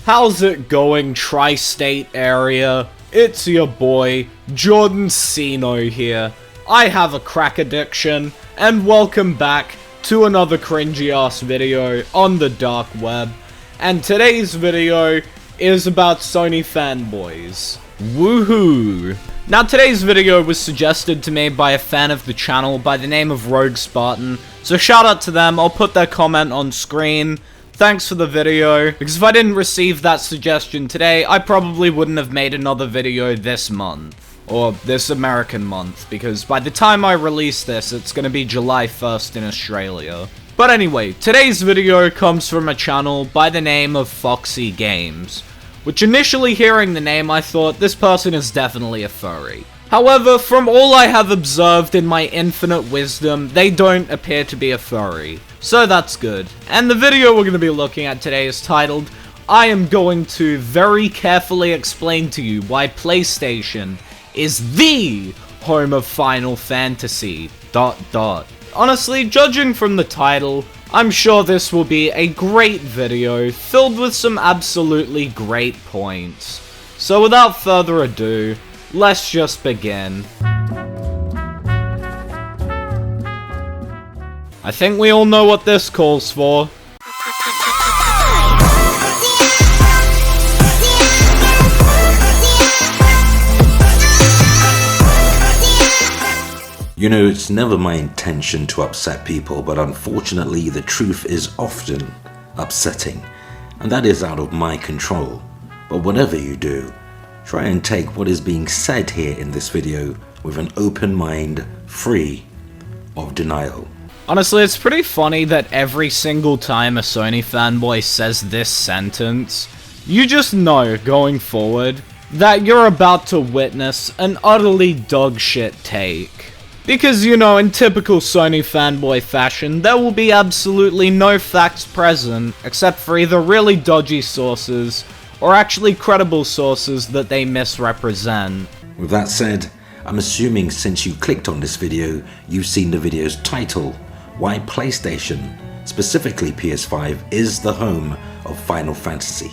How's it going, tri-state area? It's your boy, Jordan Cino here. I have a crack addiction, and welcome back to another cringy-ass video on the dark web. And today's video is about Sony fanboys. Woohoo! Now today's video was suggested to me by a fan of the channel by the name of Rogue Spartan, so shout out to them. I'll put their comment on screen. Thanks for the video, because if I didn't receive that suggestion today, I probably wouldn't have made another video this month. Or this American month, because by the time I release this, it's gonna be July 1st in Australia. But anyway, today's video comes from a channel by the name of Foxy Games, which initially hearing the name I thought this person is definitely a furry. However, from all I have observed in my infinite wisdom, they don't appear to be a furry. So that's good. And the video we're going to be looking at today is titled, I am going to very carefully explain to you why PlayStation is THE home of Final Fantasy... Honestly, judging from the title, I'm sure this will be a great video filled with some absolutely great points. So without further ado, let's just begin. I think we all know what this calls for. You know, it's never my intention to upset people, but unfortunately the truth is often upsetting, and that is out of my control. But whatever you do, try and take what is being said here in this video with an open mind, free of denial. Honestly, it's pretty funny that every single time a Sony fanboy says this sentence, you just know, going forward, that you're about to witness an utterly dog shit take. Because, you know, in typical Sony fanboy fashion, there will be absolutely no facts present, except for either really dodgy sources, or actually credible sources that they misrepresent. With that said, I'm assuming since you clicked on this video, you've seen the video's title, why PlayStation, specifically PS5, is the home of Final Fantasy.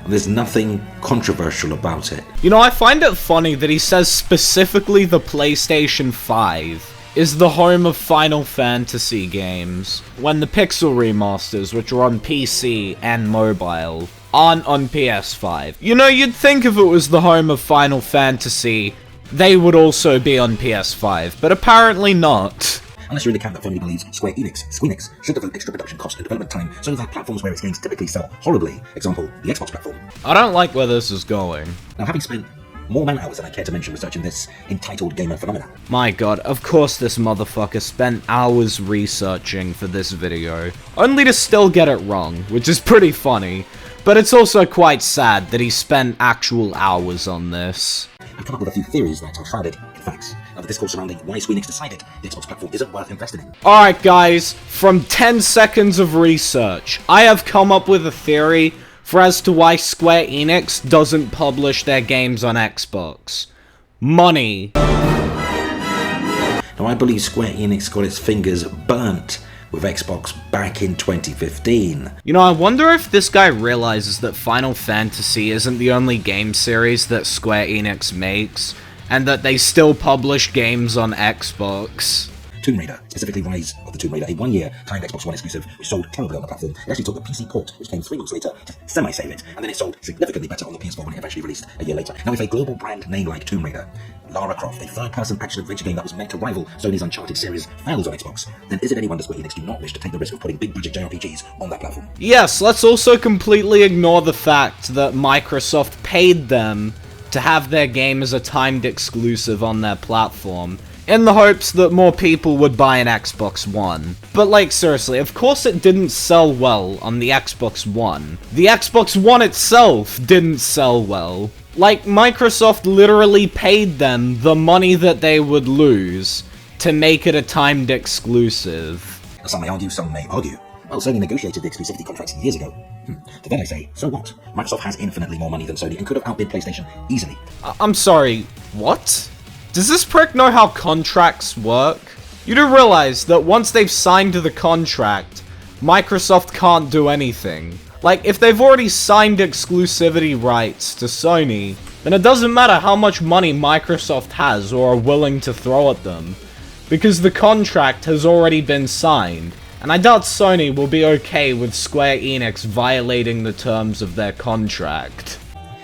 And there's nothing controversial about it. You know, I find it funny that he says specifically the PlayStation 5 is the home of Final Fantasy games, when the Pixel remasters, which are on PC and mobile, aren't on PS5. You know, you'd think if it was the home of Final Fantasy, they would also be on PS5, but apparently not. Unless you're in the camp that firmly believes Square Enix should devote extra production cost and development time so that platforms where its games typically sell horribly, example, the Xbox platform. I don't like where this is going. Now, having spent more man-hours than I care to mention researching this entitled gamer phenomena. My god, of course this motherfucker spent hours researching for this video, only to still get it wrong, which is pretty funny, but it's also quite sad that he spent actual hours on this. I've come up with a few theories that are shrouded in facts. Now, the discourse surrounding why Square Enix decided the Xbox platform isn't worth investing in. Alright guys, from 10 seconds of research, I have come up with a theory for as to why Square Enix doesn't publish their games on Xbox. Money. Now, I believe Square Enix got its fingers burnt with Xbox back in 2015. You know, I wonder if this guy realizes that Final Fantasy isn't the only game series that Square Enix makes, and that they still publish games on Xbox. Tomb Raider, specifically Rise of the Tomb Raider, a one-year timed Xbox One exclusive, which sold terribly on the platform. It actually took a PC port, which came 3 months later, to semi-save it, and then it sold significantly better on the PS4 when it eventually released a year later. Now, with a global brand name like Tomb Raider, Lara Croft, a third-person action-adventure game that was meant to rival Sony's Uncharted series, fails on Xbox, then is it any wonder Square Enix do not wish to take the risk of putting big-budget JRPGs on that platform? Yes, let's also completely ignore the fact that Microsoft paid them to have their game as a timed exclusive on their platform, in the hopes that more people would buy an Xbox One. But like, seriously, of course it didn't sell well on the Xbox One. The Xbox One itself didn't sell well. Like, Microsoft literally paid them the money that they would lose to make it a timed exclusive. Some may argue, some may argue. Well, Sony negotiated the exclusivity contracts years ago. To that I say, so what? Microsoft has infinitely more money than Sony and could have outbid PlayStation easily. I'm sorry, what? Does this prick know how contracts work? You do realize that once they've signed the contract, Microsoft can't do anything. Like, if they've already signed exclusivity rights to Sony, then it doesn't matter how much money Microsoft has or are willing to throw at them, because the contract has already been signed, and I doubt Sony will be okay with Square Enix violating the terms of their contract.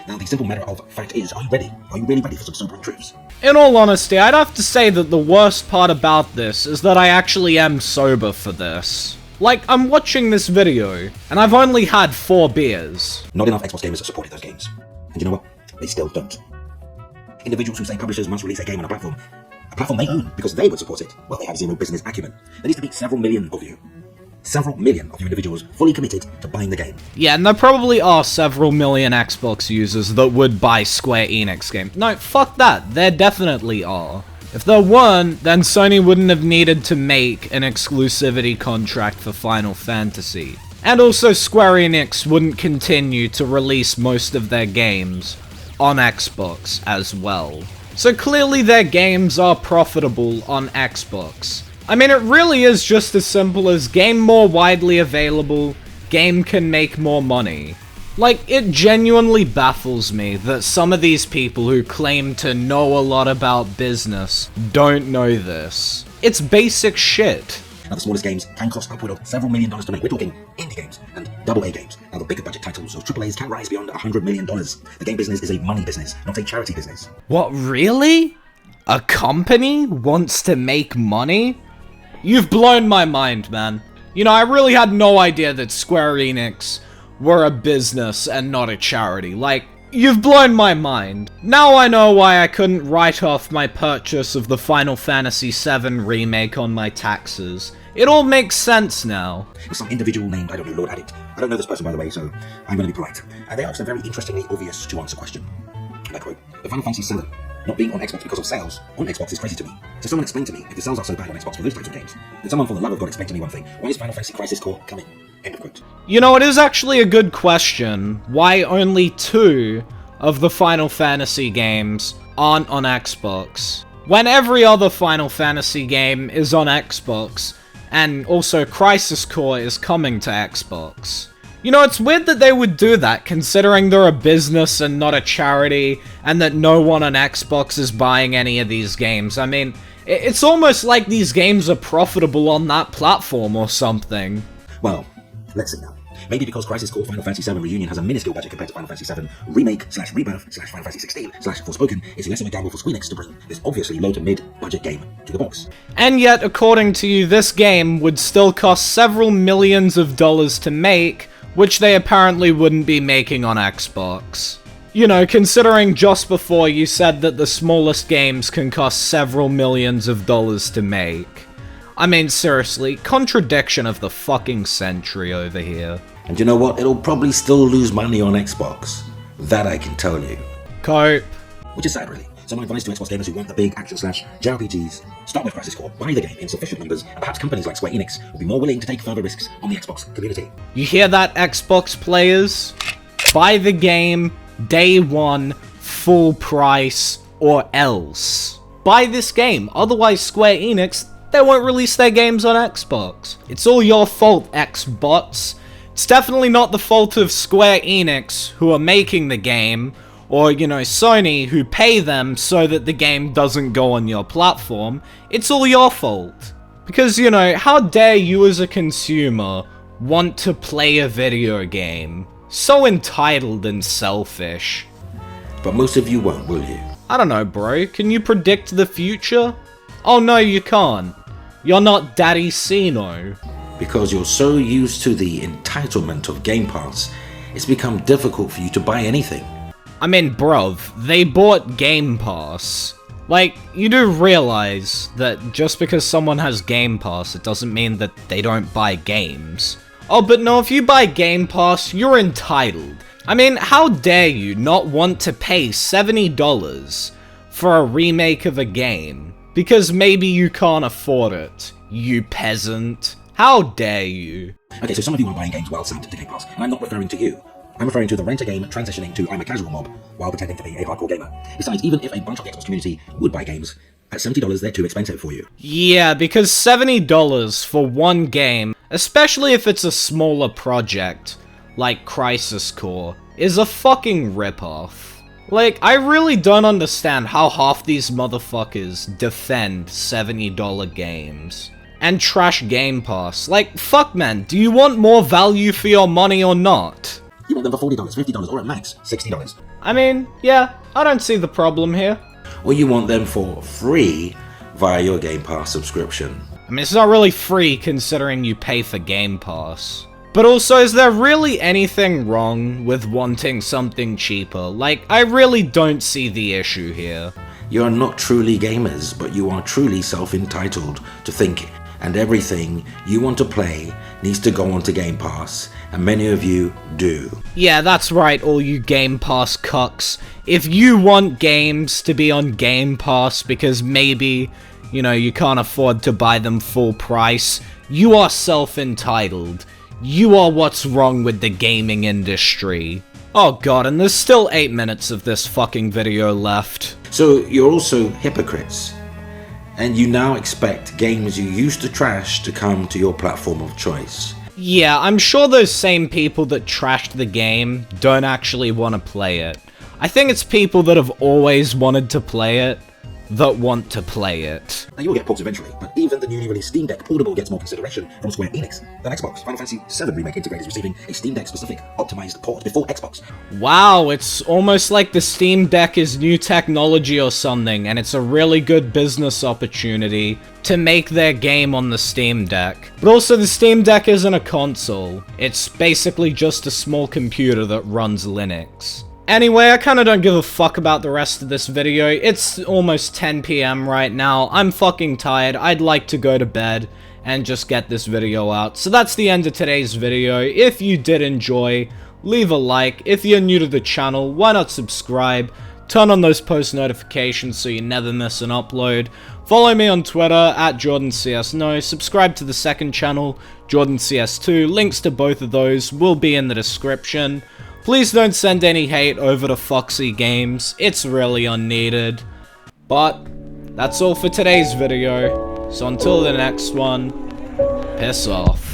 Now, the simple matter of fact is, are you ready? Are you really ready for some sobering truths? In all honesty, I'd have to say that the worst part about this is that I actually am sober for this. Like, I'm watching this video, and I've only had 4 beers. Not enough Xbox gamers supported those games. And you know what? They still don't. Individuals who say publishers must release a game on a platform they own because they would support it, well, they have zero business acumen. There needs to be several million of you individuals fully committed to buying the game. Yeah, and there probably are several million Xbox users that would buy Square Enix games. No, fuck that. There definitely are. If there weren't, then Sony wouldn't have needed to make an exclusivity contract for Final Fantasy. And also Square Enix wouldn't continue to release most of their games on Xbox as well. So clearly their games are profitable on Xbox. I mean, it really is just as simple as game more widely available, game can make more money. Like, it genuinely baffles me that some of these people who claim to know a lot about business don't know this. It's basic shit. Now, the smallest games can cost upward of several $1 million to make. We're talking indie games and AA games. Now, the bigger budget titles, those AAAs, can rise beyond $100 million. The game business is a money business, not a charity business. What, really? A company wants to make money? You've blown my mind, man. You know, I really had no idea that Square Enix were a business and not a charity. Like, you've blown my mind. Now I know why I couldn't write off my purchase of the Final Fantasy VII remake on my taxes. It all makes sense now. Some individual named, I don't know, Lord Addict. I don't know this person, by the way, so I'm going to be polite. And they asked a very interestingly obvious to answer question. And I quote, the Final Fantasy VII not being on Xbox because of sales on Xbox is crazy to me. So someone explain to me, if the sales are so bad on Xbox for those types of games, then someone for the love of God explain to me one thing. Why is Final Fantasy Crisis Core coming? End of quote. You know, it is actually a good question. Why only 2 of the Final Fantasy games aren't on Xbox? When every other Final Fantasy game is on Xbox, and also Crisis Core is coming to Xbox. You know, it's weird that they would do that, considering they're a business and not a charity, and that no one on Xbox is buying any of these games. I mean, it's almost like these games are profitable on that platform or something. Well, let's see now. Maybe because Crisis Core Final Fantasy VII Reunion has a minuscule budget compared to Final Fantasy VII Remake/Rebirth/Final Fantasy XVI/Forspoken, it's less of a gamble for Square Enix to bring this obviously low to mid budget game to the box. And yet, according to you, this game would still cost several millions of dollars to make, which they apparently wouldn't be making on Xbox. You know, considering just before you said that the smallest games can cost several millions of dollars to make. I mean, seriously, contradiction of the fucking century over here. And you know what? It'll probably still lose money on Xbox. That I can tell you. Cope. Which is sad, really. So my advice to Xbox gamers who want the big action/JRPGs, start with Crisis Core, buy the game in sufficient numbers, and perhaps companies like Square Enix will be more willing to take further risks on the Xbox community. You hear that, Xbox players? Buy the game, day one, full price, or else. Buy this game, otherwise Square Enix, they won't release their games on Xbox. It's all your fault, Xbots. It's definitely not the fault of Square Enix, who are making the game, or, you know, Sony, who pay them so that the game doesn't go on your platform. It's all your fault. Because, you know, how dare you as a consumer want to play a video game? So entitled and selfish. But most of you won't, will you? I don't know, bro. Can you predict the future? Oh no, you can't. You're not Daddy Sino. Because you're so used to the entitlement of Game Pass, it's become difficult for you to buy anything. I mean, bruv, they bought Game Pass. Like, you do realize that just because someone has Game Pass, it doesn't mean that they don't buy games. Oh, but no, if you buy Game Pass, you're entitled. I mean, how dare you not want to pay $70 for a remake of a game? Because maybe you can't afford it, you peasant. How dare you? Okay, so some of you are buying games while signed to Game Pass, and I'm not referring to you. I'm referring to the rent-a-game transitioning to I'm a casual mob while pretending to be a hardcore gamer. Besides, even if a bunch of the Xbox community would buy games, at $70 they're too expensive for you. Yeah, because $70 for one game, especially if it's a smaller project, like Crisis Core, is a fucking ripoff. Like, I really don't understand how half these motherfuckers defend $70 games and trash Game Pass. Like, fuck man, do you want more value for your money or not? You want them for $40, $50, or at max, $60. I mean, yeah, I don't see the problem here. Or you want them for free via your Game Pass subscription. I mean, it's not really free considering you pay for Game Pass. But also, is there really anything wrong with wanting something cheaper? Like, I really don't see the issue here. You are not truly gamers, but you are truly self-entitled to think, and everything you want to play needs to go onto Game Pass, and many of you do. Yeah, that's right, all you Game Pass cucks. If you want games to be on Game Pass because maybe, you know, you can't afford to buy them full price, you are self-entitled. You are what's wrong with the gaming industry. Oh god, and there's still 8 minutes of this fucking video left. So you're also hypocrites, and you now expect games you used to trash to come to your platform of choice. Yeah, I'm sure those same people that trashed the game don't actually want to play it. I think it's people that have always wanted to play it that want to play it. Now you'll get ports eventually, but even the newly released Steam Deck Portable gets more consideration from Square Enix than Xbox. Final Fantasy VII Remake Integrate is receiving a Steam Deck specific optimized port before Xbox. Wow, it's almost like the Steam Deck is new technology or something, and it's a really good business opportunity to make their game on the Steam Deck. But also, the Steam Deck isn't a console. It's basically just a small computer that runs Linux. Anyway, I kinda don't give a fuck about the rest of this video. It's almost 10 PM right now. I'm fucking tired. I'd like to go to bed and just get this video out. So that's the end of today's video. If you did enjoy, leave a like. If you're new to the channel, why not subscribe? Turn on those post notifications so you never miss an upload. Follow me on Twitter at JordanCSNo. Subscribe to the second channel, JordanCS2. Links to both of those will be in the description. Please don't send any hate over to Foxy Games, it's really unneeded. But, that's all for today's video, so until the next one, piss off.